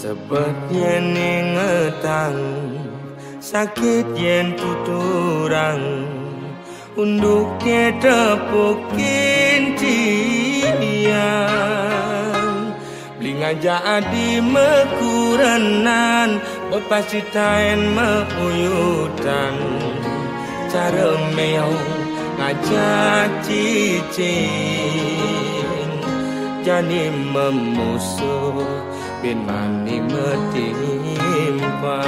Sebab yen ingetang sakit yen tuturang unduknya tepukin tiang beli ngajak adi mekuranan bepasitain meuyutan cara meong ngajak cicing jadi memusuh bin mani metimpa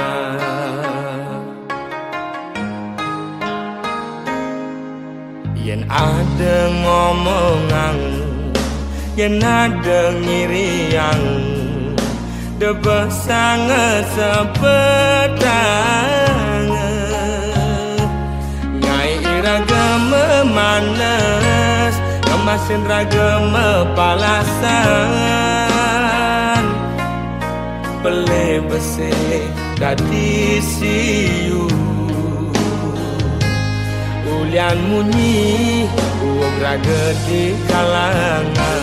yen ada ngomongan yen ada ngiriang debah sangat sepedang ngai iraga memanas kemasin raga mepalasan bele bese dadi siu ulian munyi uang raga di kalangan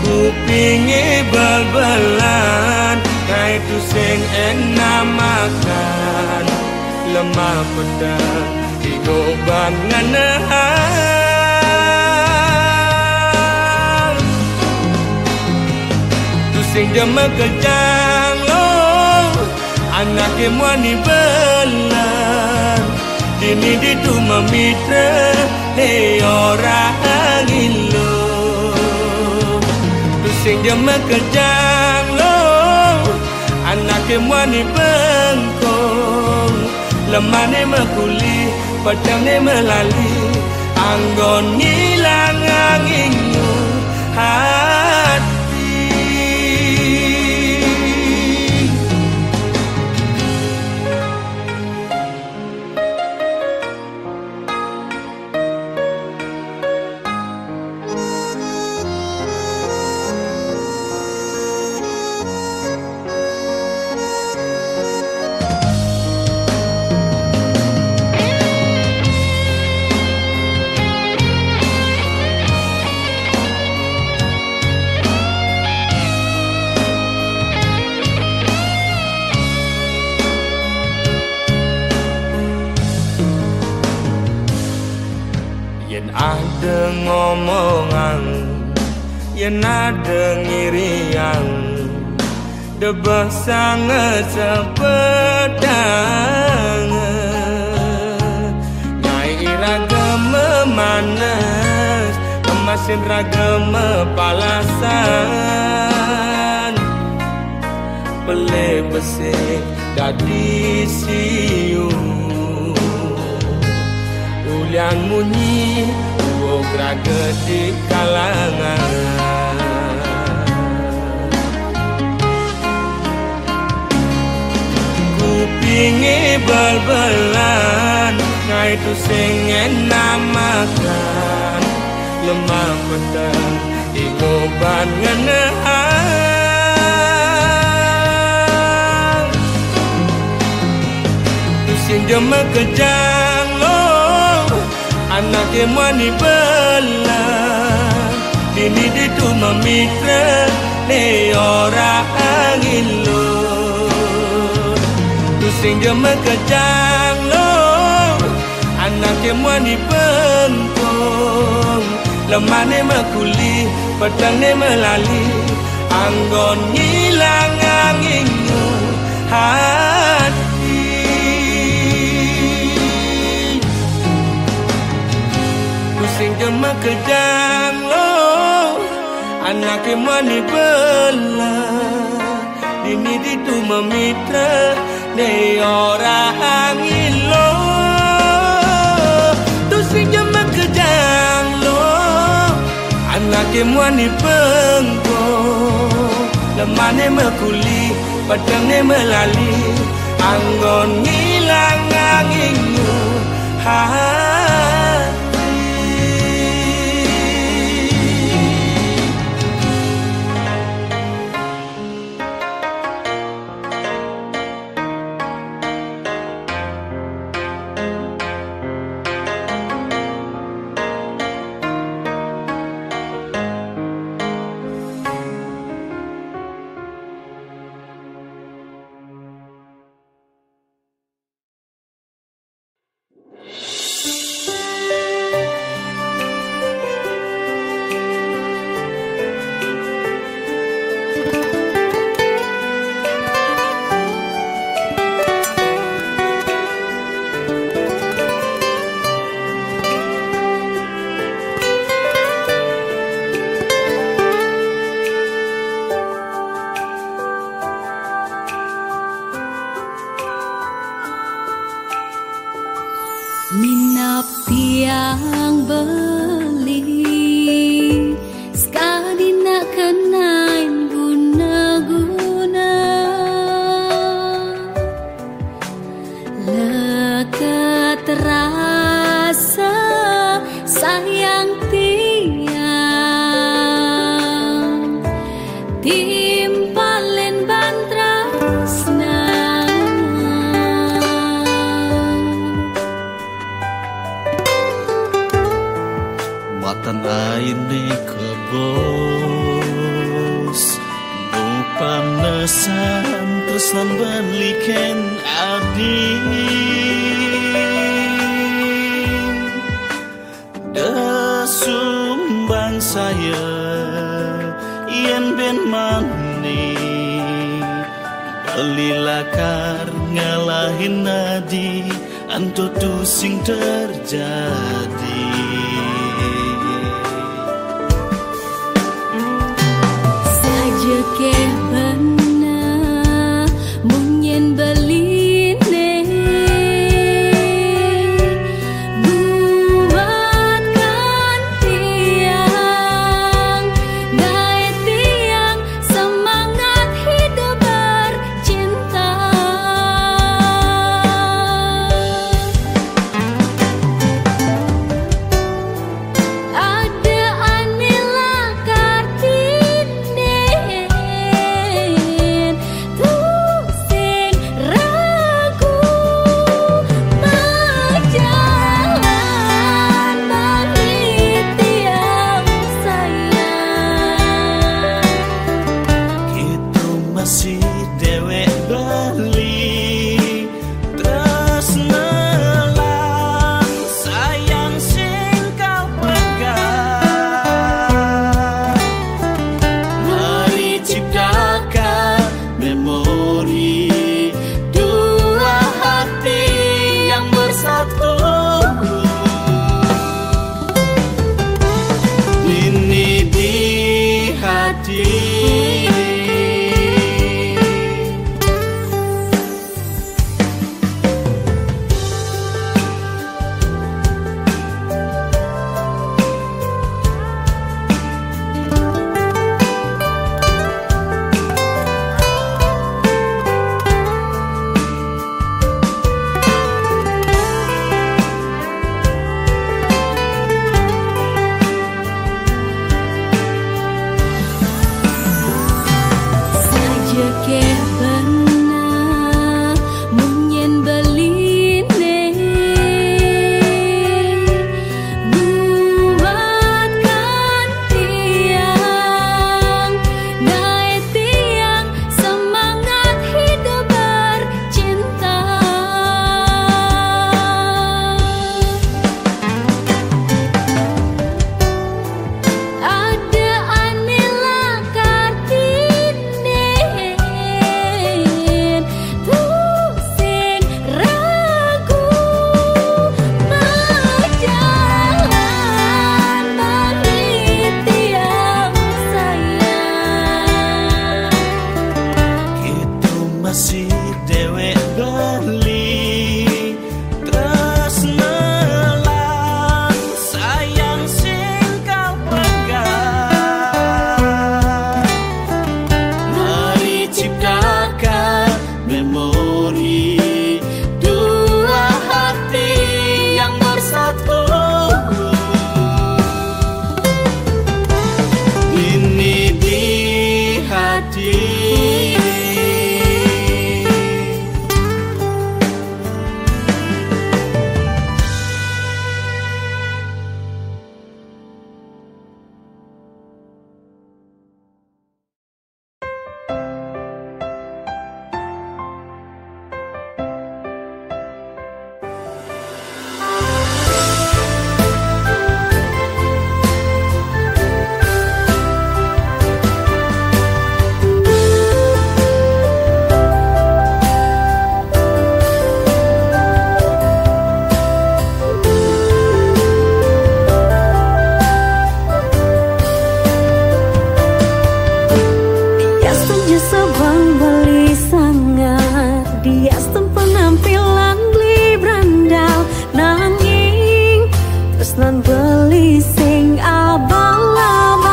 kupingi bal-balan ngai tu sing enak makan lemah pedang digoban nganahan tu sing jama kejang lo anake muani belan dini ditu memitra he orang ilo tu sing jama kejang lo anake muani bengkong lemane mekuli pedangnya melali anggon ngilang anginmu hati ada ngomongan yen ada ngiriang debah sangat sepedang nyai raga memanas kemasin raga mepalasan bele bese dadi siu ulian munyi uang raga di kalangan kupingi bal-balan ngai tu sing enak makan lemah pedang digoban nganahan tu sing jama kejang lo anake muani belan dini ditu memitra ne orang ilo tu sing jama kejang lo anake muani bengkong lemane mekuli pedangnya melali anggon ngilang anginmu hati sing jama kejang lo anake mani belan dini ditu memitra ne orang ilo tu sing jama kejang lo anake mani bengkong lemane mekuli pedangnya melali anggon ngilang anginmu tiang beli sekali nak kenain guna-guna leket rasa sayang tiang timpalin bantrasna matan aine kebos panesan tresnan baliken adi sumbang saya yen ben mani belilakar ngalahin nadi antutu sing terjadi saja ke benar mungkin beli asman beli sing abang-abang,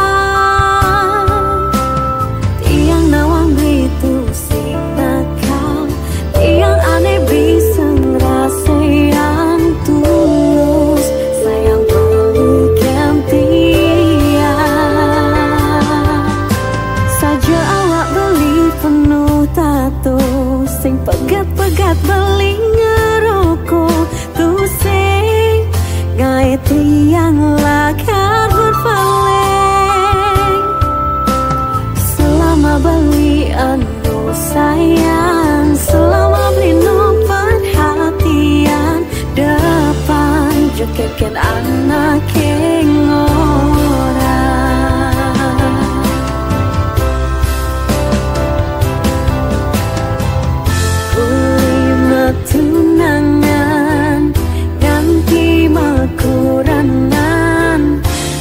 tiang nawang itu sing nakal, tiang aneh bisa ngerasa yang tulus, sayang balikan tiang. Saja awak beli penuh tato, sing pegat-pegat beli ngerokok, tuh sing gawe tiang lakar berpaling. Selama beli anu sayang, selama beli no perhatian, depan jekeken anak orang. Beli metunangan ganti makuranan,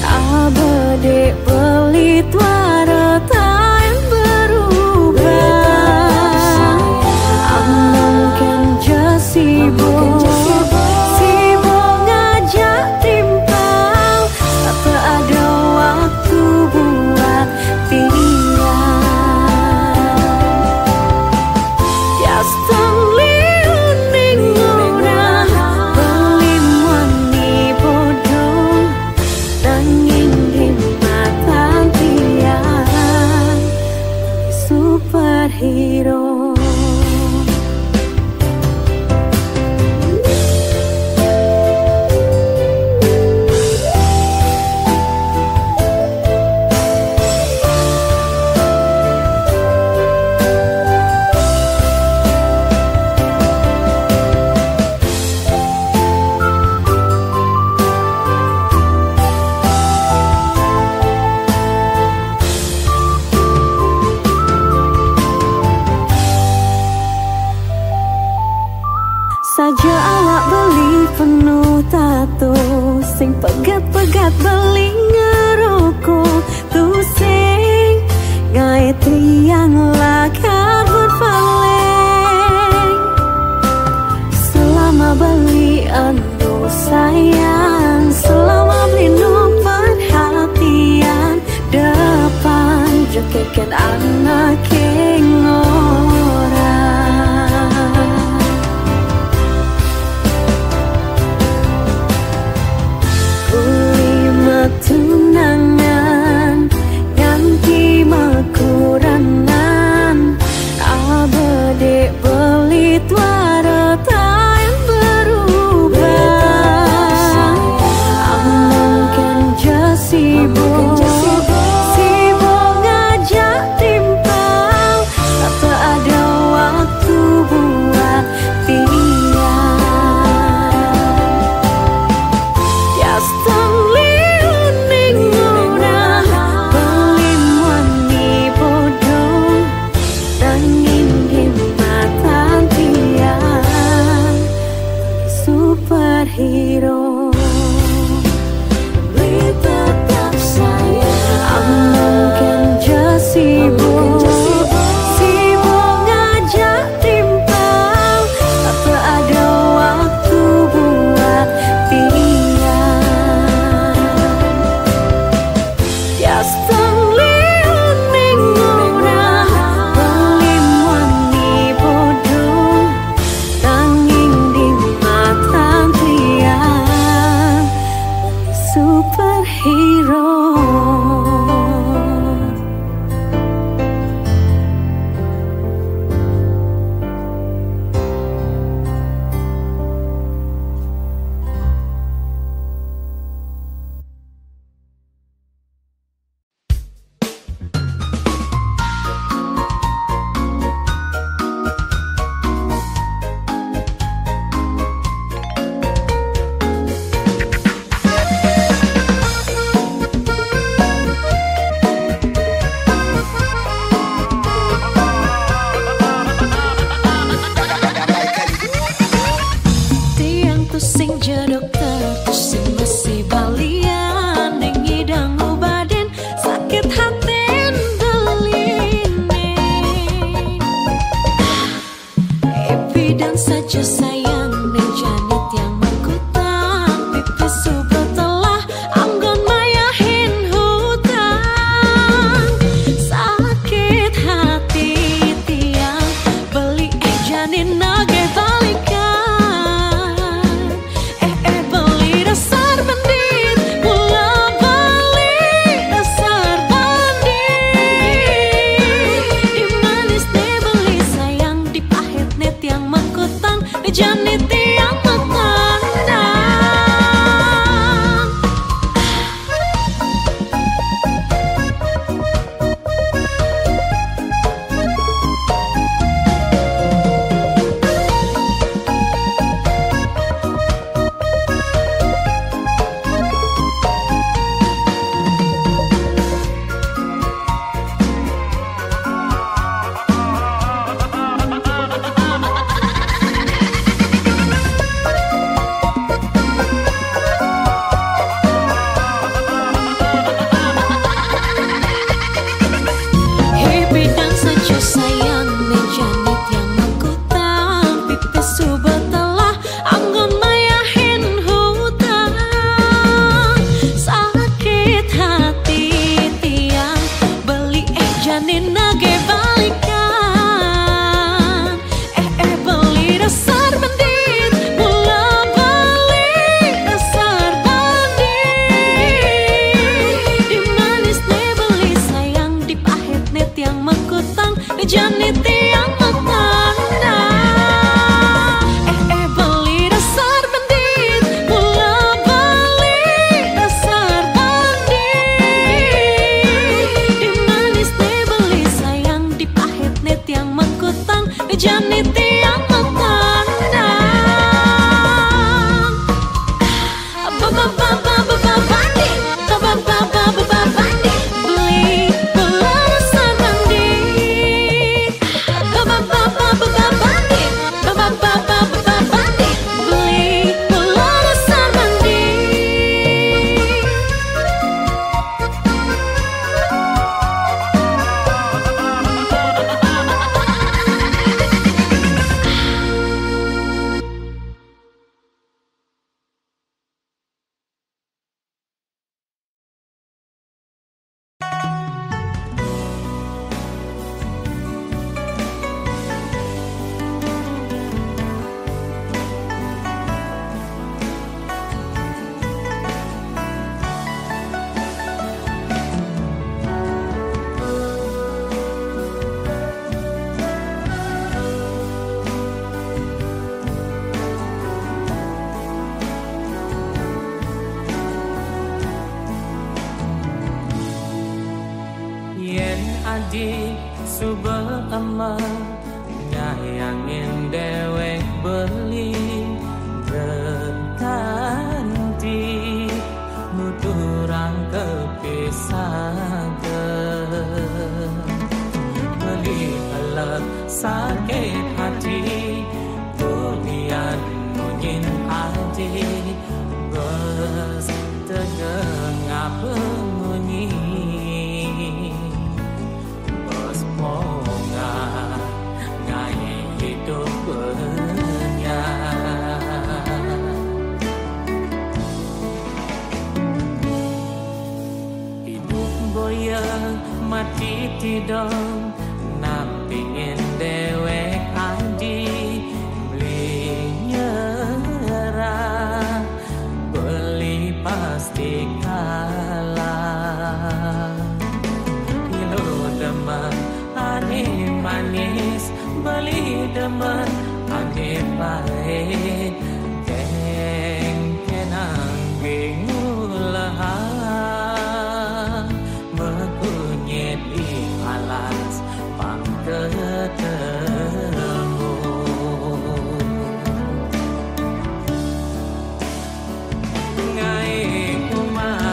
abade beli tuara yang berubah. Mungkin sibuk ngajak timpal, tak ada waktu buat tiang. Tias tangli uning ora beli wani bodoh, nanging di mata tiang superhero. Saja awak beli penuh tato, sing pegat-pegat beli ngerokok, tuh sing gawe tiang lakar berpaling. Selama beli anu sayang, selama beli no perhatian, depan jekeken anak orang. Tunangan ganti makuranan, abade beli tuara yang berubah. Mungkin sibuk ngajak timpal, tak ada waktu buat tiang. Tias tangli superhero. Beli tetap sayang, mungkin sibuk ngajak timpal, tak ada waktu buat tiang. Tias tangli uning ora beli wani bodoh, nanging di mata tiang superhero. adik subah ama nyayangin dewek beli berganti nuturang kepisah beli elak sakit hati bulian nunyin adik bes tengah pengunyi bos monga ngai hidup benya hidup boyang mati tidong nampingin dewek adi beli nyerah beli pasti kalah ilo demen ane manis beli demen ane pahit keng kenang bingulah mekunyit di alas ketemu ngai kumah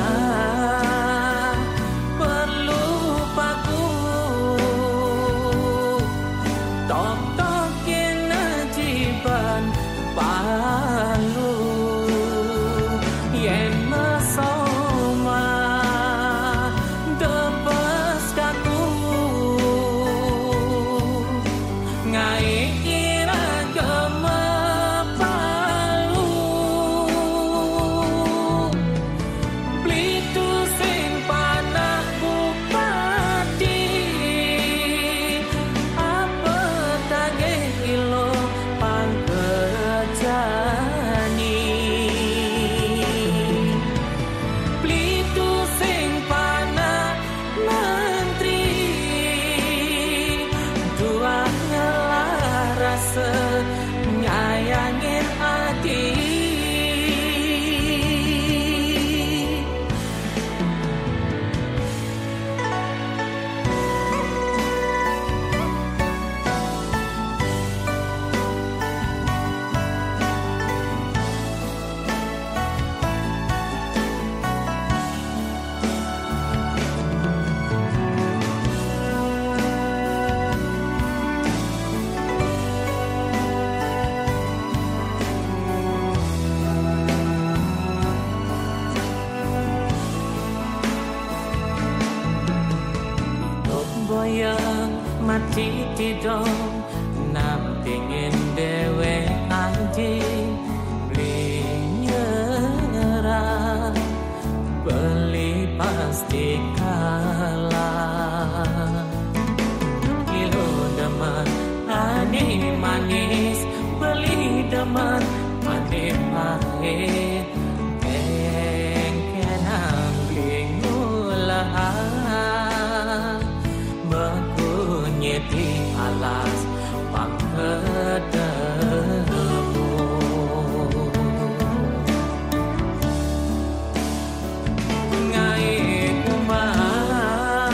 perlu paku tok-tokin najiban palu yen mesoma depes kaku ngai kira gema palu plitu sing panah bupati apa tage kilo pangkejani plitu sing panah menteri dua rasa nyayangin hati boyang mati tidong nampingin dewek aji beli nyerah beli pasti kalah ilo demen ane manis beli demen ane pahit keng kenang bingulah mekunyit di alas pangketemu ngai kumah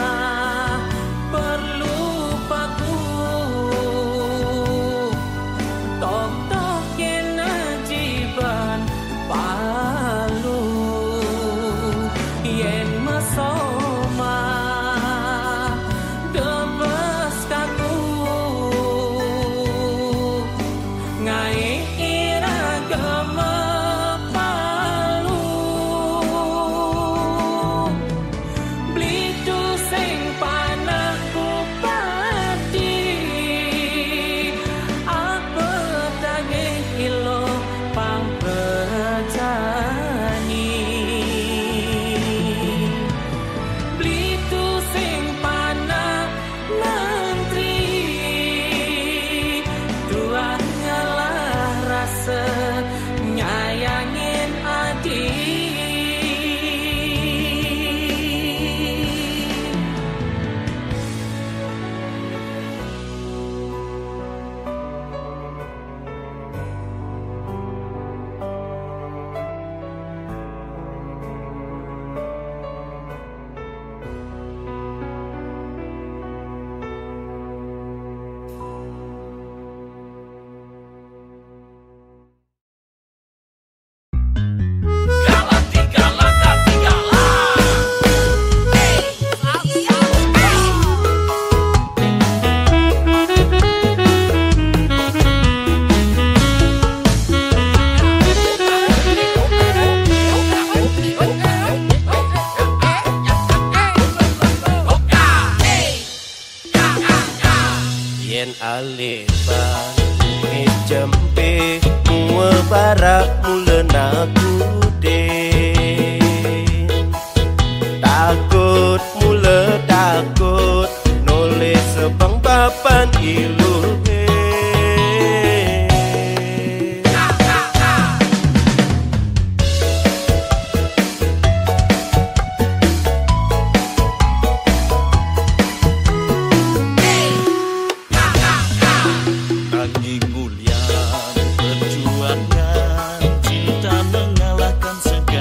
Paleban ngit jempe mua barak mulena kudin takut mula takut nulis sebang papan ilu cinta mengalahkan segalanya.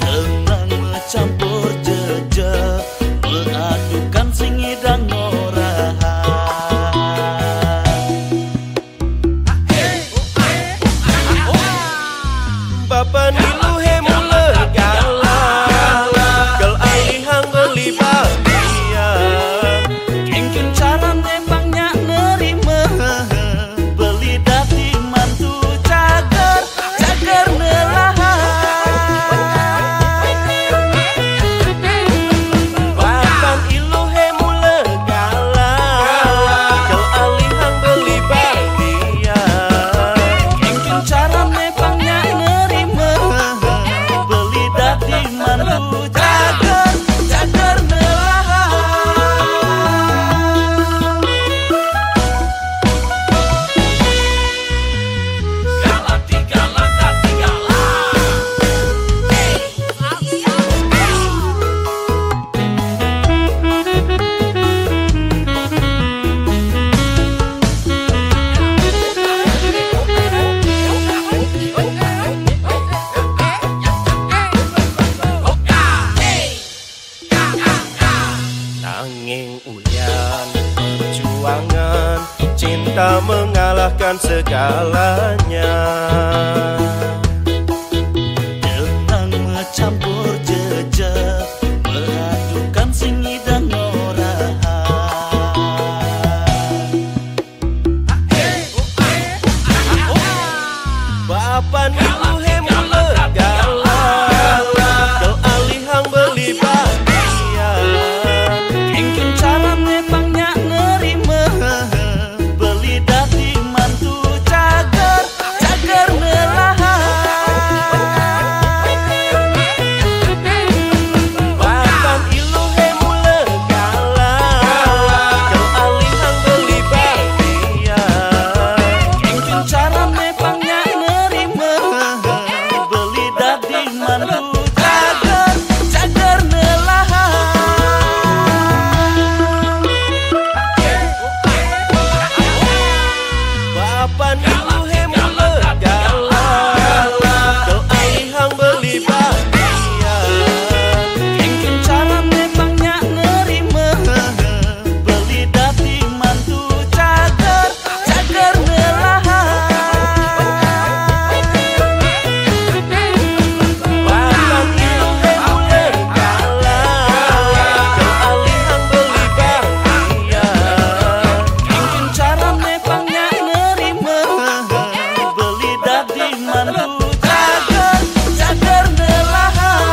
Dengan mencampur jejak, meradukan singi dan noraha. Bapan ilu hemule galau, kau alihang beli bagian. Mungkin cara memangnya nerima, beli dati mantu cagar, cagar nelahan. Bapan ilu hemule galau, kau alihang beli bagian. Mungkin cara memangnya nerima, beli dati mantu cagar, cagar nelahan. Bapan ilu hemule galau, kau alihang beli bagian. Mungkin cara memangnya nerima, beli dati mantu cagar, cagar nelahan. Bapan ilu hemule galau, kau alihang beli bagian. Mungkin cara memangnya nerima, beli dati mantu cagar, cagar nelahan.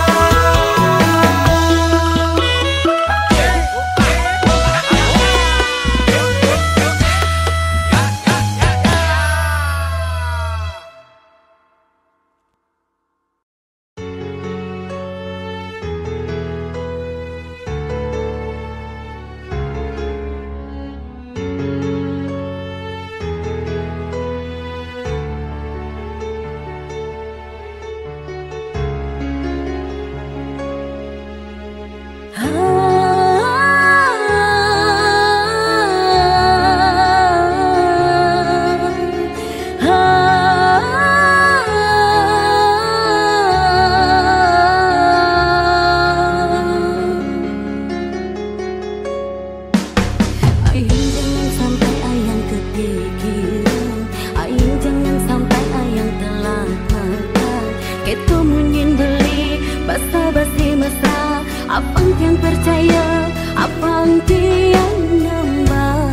Ayang jangan sampai ayang kepikiran, ayang jangan sampai ayang telah makan. Kita munyin beli basa-basi mesra, apang yang percaya, apang tiang nambah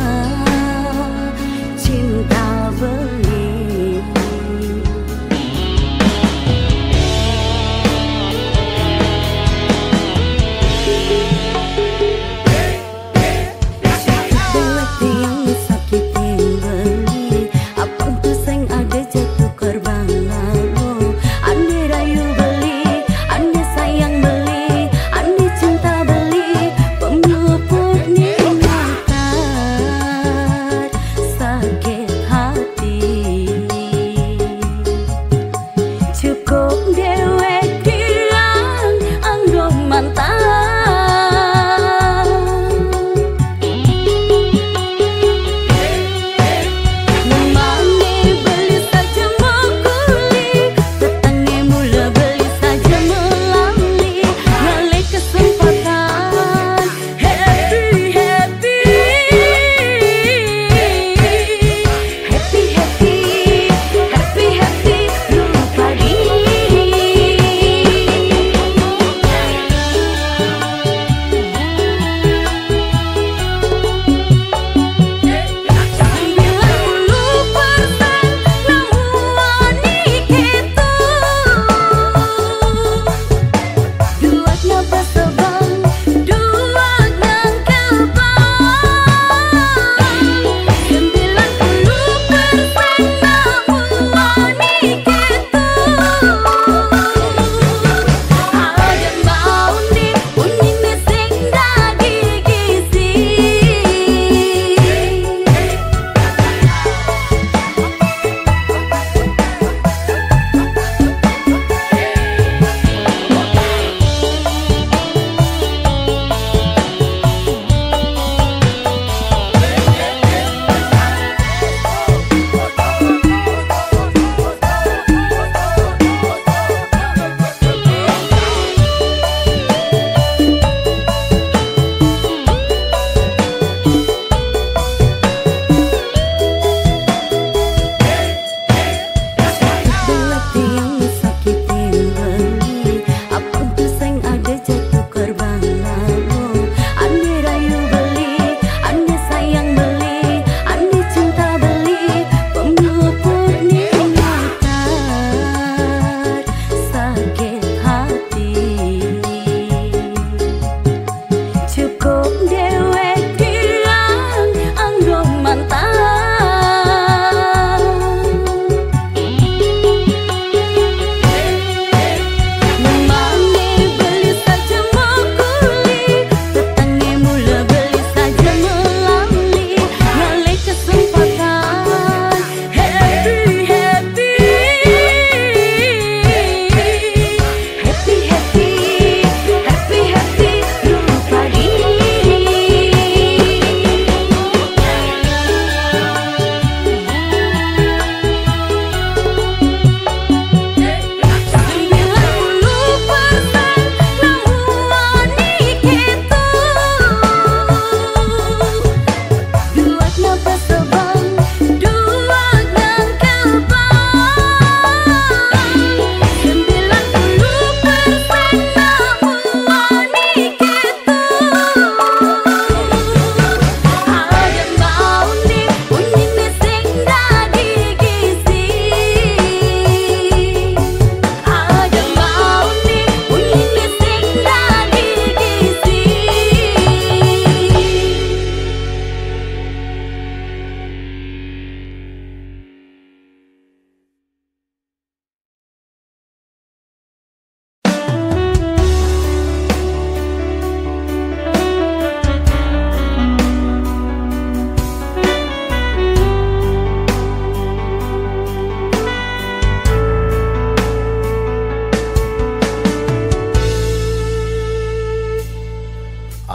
cinta beli.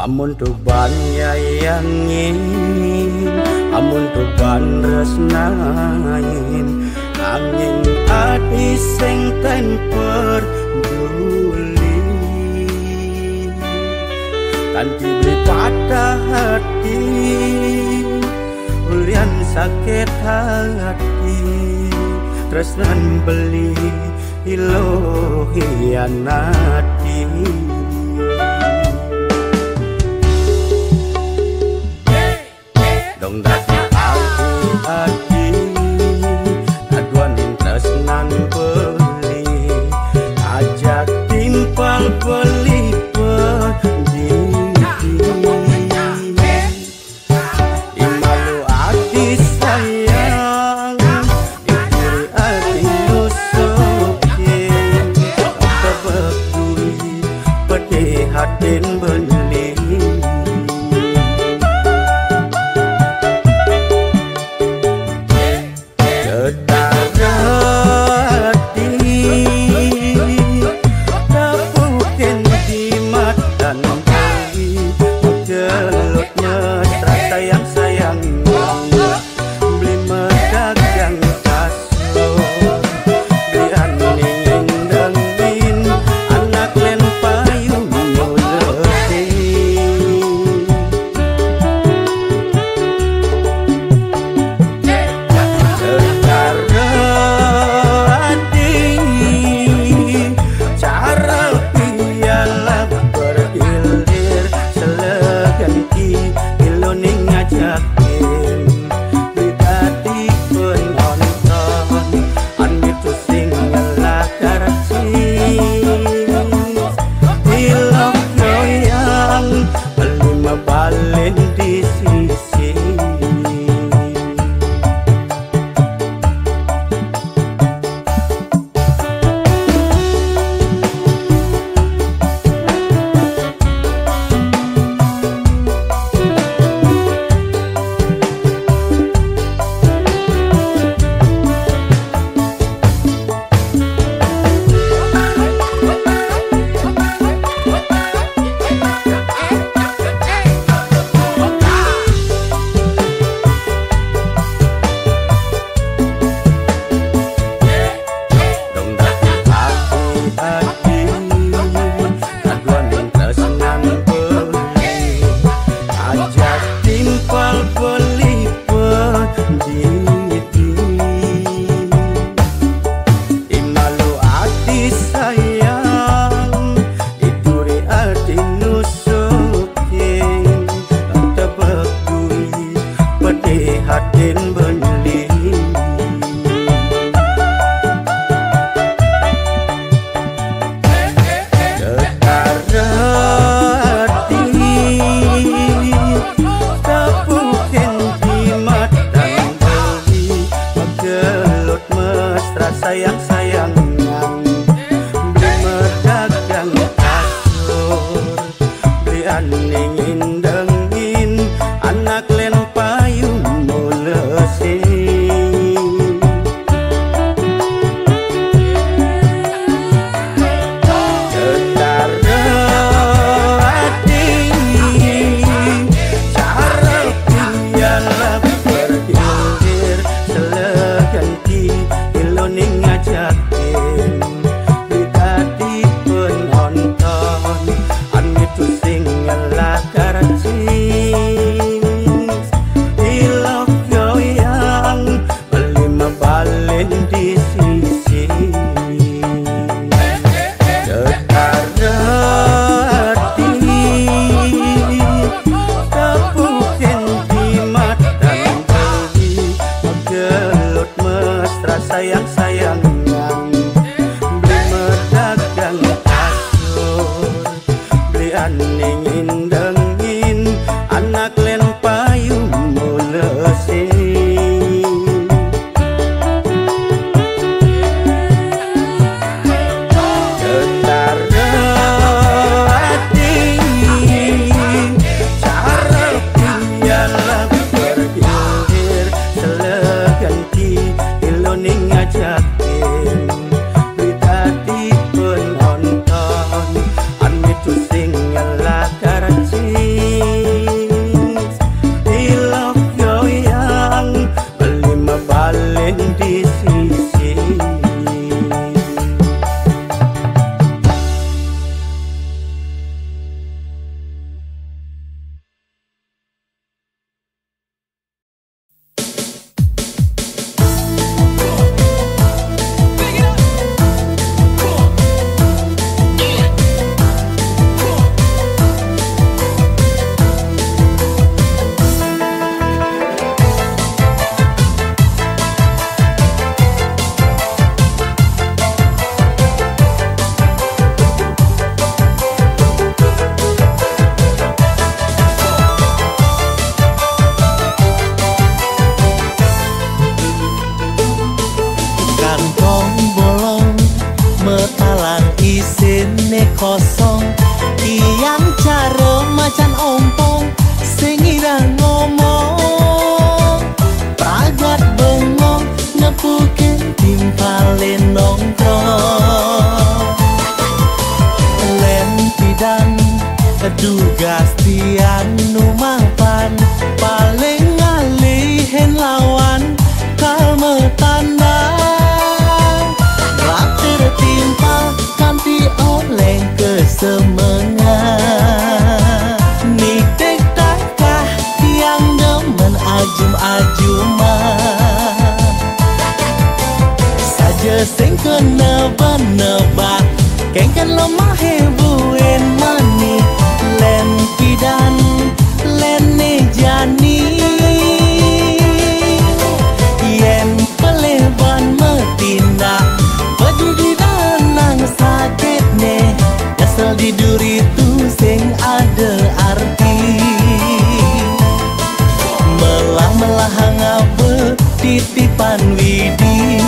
amun tuban yayangin, amun tuban resnain, angin ati sing ten peduli, tanti beli patah hati, ulian sakit hati, tresnan beli ilo hianati. Dong dadi hati aduan tresnan beli ajak timpal beli pedidi imalu hati sayang ikuri hati nusukin kebekui pedih hatin beli hati talang isine kosong, tiang cara macan ompong sing irang ngomong, pragat bengong ngepukin timpalin nongkrong. Len pidan tugas tiang numapan, paling ngalihin lawan kalme tandang, rak tertimpa kanti oleng kesemengan. Nitik takah tiang demen ajum-ajuman, saja sing kena benebak kengken lemah hebuin mani. Len pidan lene jani, yen peleban metindak peduli danang sakit ne, asal di duri tu sing ada arti. Melah-melah ngabe titipan widi,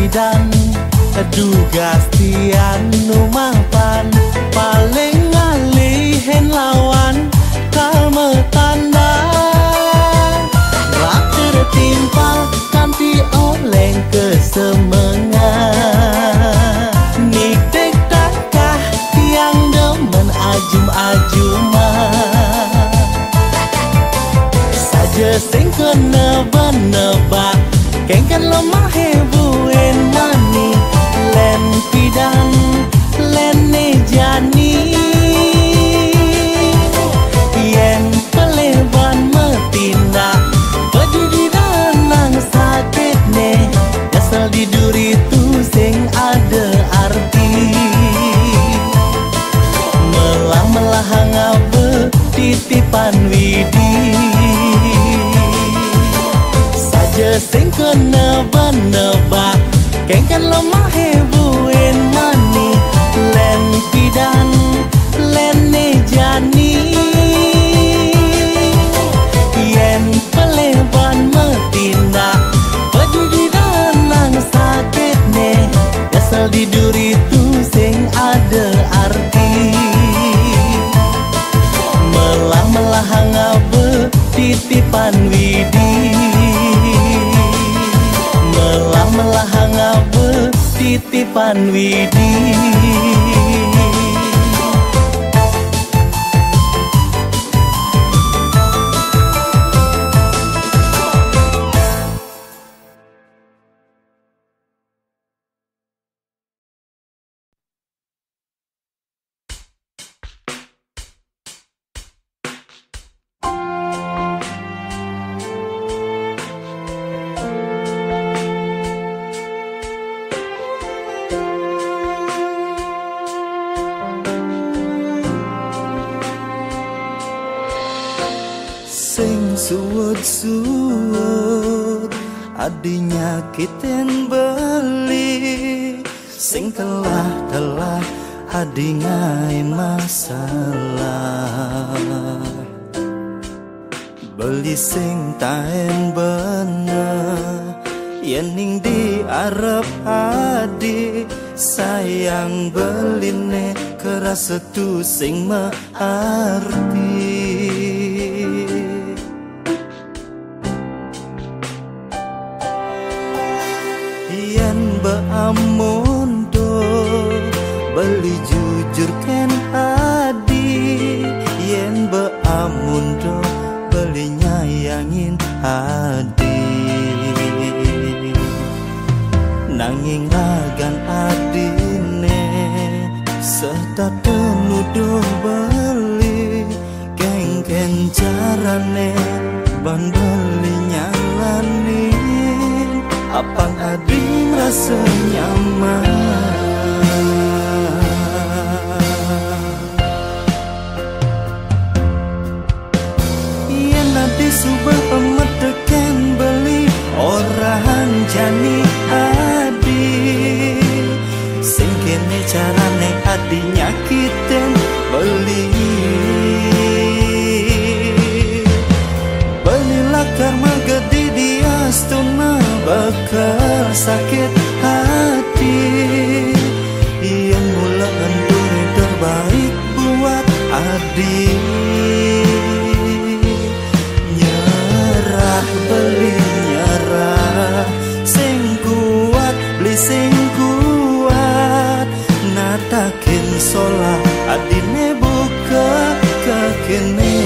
dan tugas tiang numapan, paling ngalihin lawan kalme tandang, rak tertimpa kanti oleng kesemengan. Nitik takah tiang demen ajum-ajuman, saja sing kena benebak kengken lemah hebuin mani. Len pidan lene jani, yen peleban metindak peduli danang sakit ne, asal di duri tu sing ada arti. Melah-melah ngabe titipan widi, saja sing kena benebak kengken lemah hebuin mani. Len pidan lene jani, yen peleban metindak peduli danang sakit ne, asal di duri tu sing ada arti. Melah-melah ngabe titipan widi, melah-melah ngabe titipan widi. Suwut-suwut adinya kiten beli, sing telah adi ngai masalah. Beli sing taen bener, yen ning diarep adi, sayang beline kerasa tu sing mearti. Beamundo beli jujur ken adi, yen beamundo beli nyayangin adi. Nanging ragan adine serta penuduh beli, kengken carane ban beli nyalani. Apang adi merasa nyaman. Iya nanti subah emet teken beli orang jani adi. Sing kene carane adi nyakitin beli. Belilah karma gede dia stuna bakal sakit hati. Yang mula anturi terbaik buat adi. Nyerah beli nyerah, sing kuat beli sing kuat. Natakin solah adine buka kekene.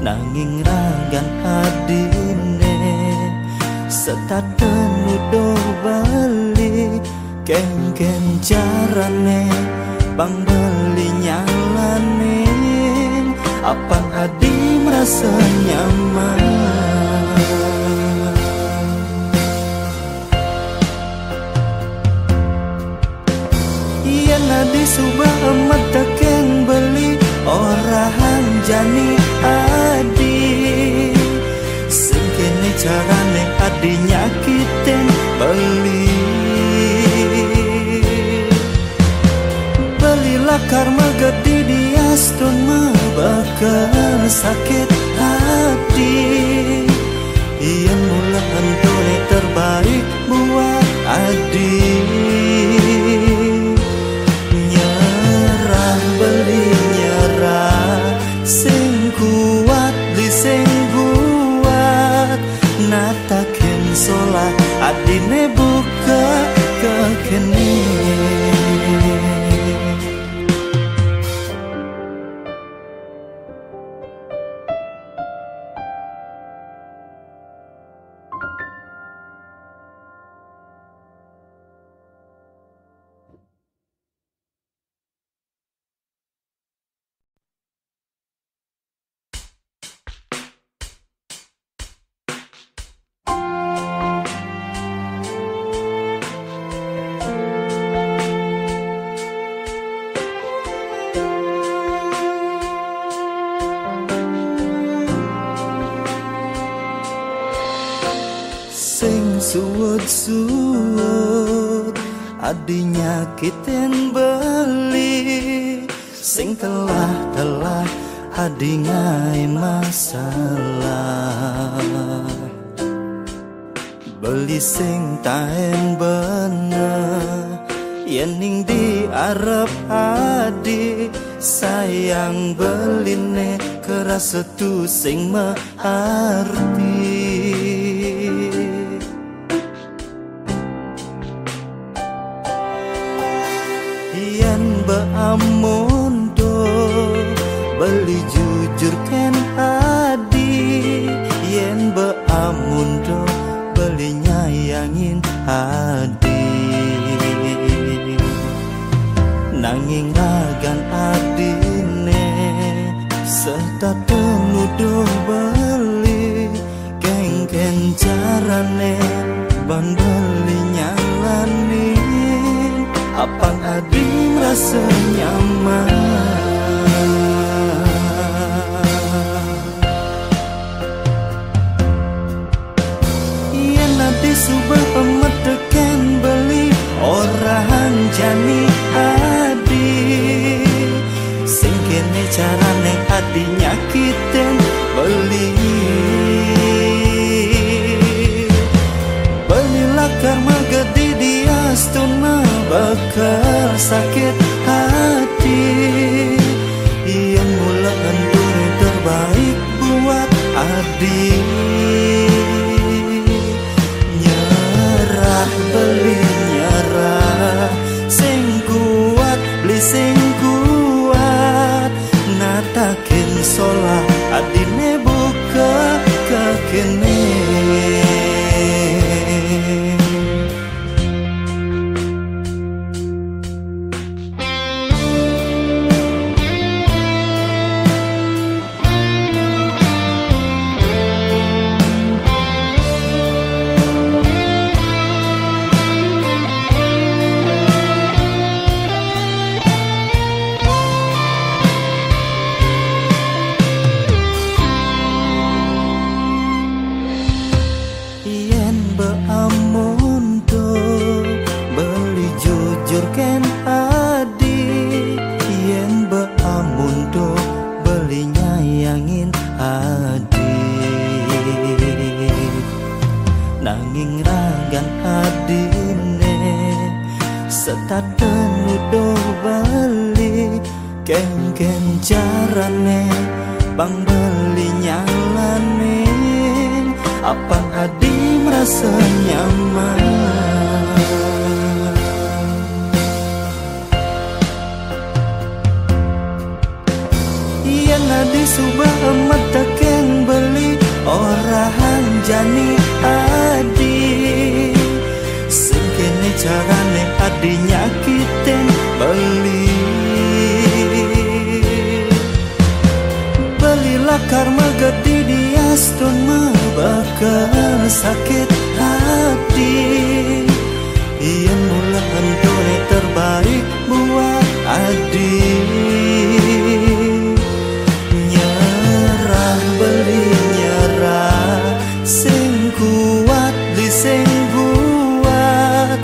Nanging ragan adine setat penudo bali. Ken-ken carane bang beli nyalane. Apang adi merasa nyaman. Iya nadi subah emet teken beli orang jani adi. Sing kene carane adi nyakitin beli. Belilah karma gede dia stuna bakal sakit hati. Iya mula antune terbaik buat adi. Nyerah beli nyerah, sing kuat beli sing kuat. Natakin solah adine buka kekene. Suwut-suwut adi nyakitin beli. Sing telah adi ngai masalah. Beli sing taen bener yen ning diarep adi. Sayang beline kerasa tu sing mengerti. Beamundo beli jujur ken adi. Yen beamundo beli nyayangin adi. Nanging ragan adine serta penuduh beli. Keng-keng carane ban beli nyalanin. Apang adi merasa nyaman. Iya nanti subah emet teken beli orang jani adi. Sing kene carane adi nyakitin beli. astun bakal sakit hati. Yang mula anturi terbaik buat adik. Nyerah beli nyerah, sing kuat beli sing kuat. Natakin solah adine buka kekene. Nanging ragan adine setaten udo bali. Ken-ken carane bang beli nyalane. Apang adi merasa nyaman. Yang adi subah mata ken beli orang jani adi. Sengkene carane adi nyakitin beli. Belilah karma gede diastun bakal sakit hati. Yang mula antone terbaik buat adi. Nyerah beli nyerah, sing kuat di sing kuat.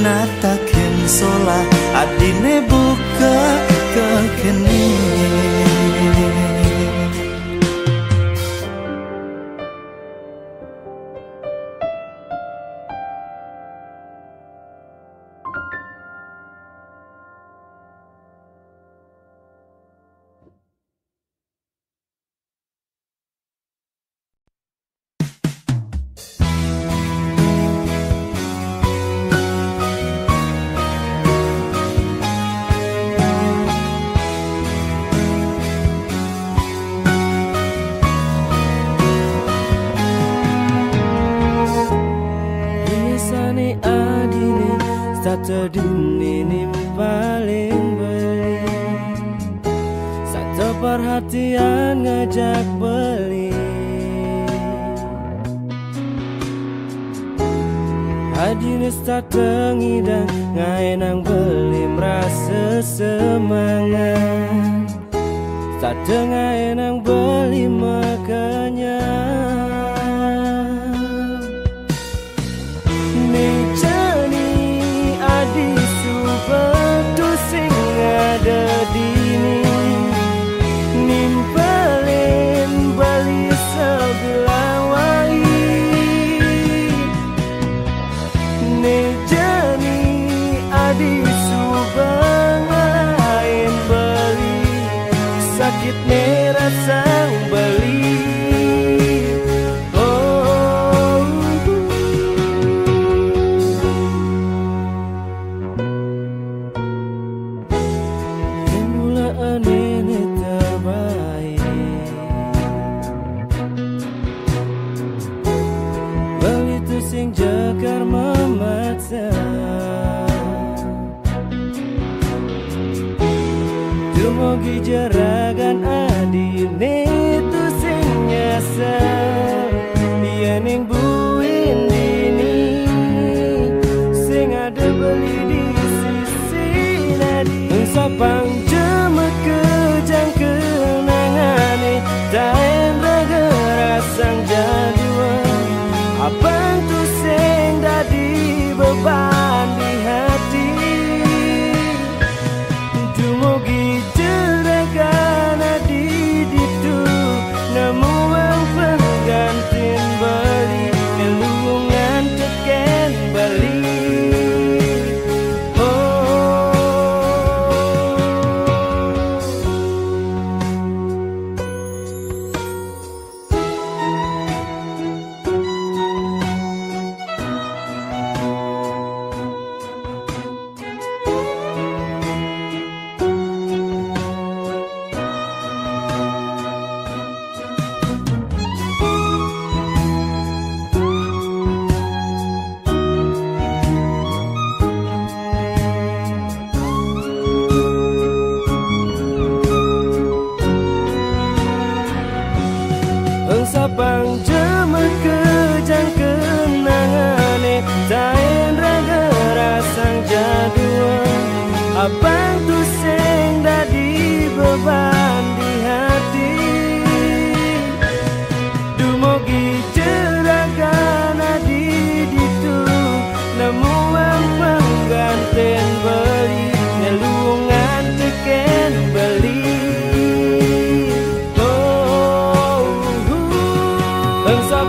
Natakin solah adine buka kekene. Terdini paling beli. Satu perhatian ngajak beli. Adinis tak tengidang ngaenang beli merasa semangat. Tak ngaenang beli makanya. Dini nimpelin bali sebelah wai. Nejani adi subangain bali. Sakit nerasa bali. Mogi jeragan adine tu sing nyasar. Yen buin dini sing ada beli di sisi nadi. Sapang jemek kejang kenangane taen ragerasang jadua. Abang tu sing dadi beban di hati. Dumugi jeragan adi ditu abang tu sing dadi beban di hati. Dumugi jeragan adi ditu nemu pengganten beli nyelungan teken beli. Oh, bangsa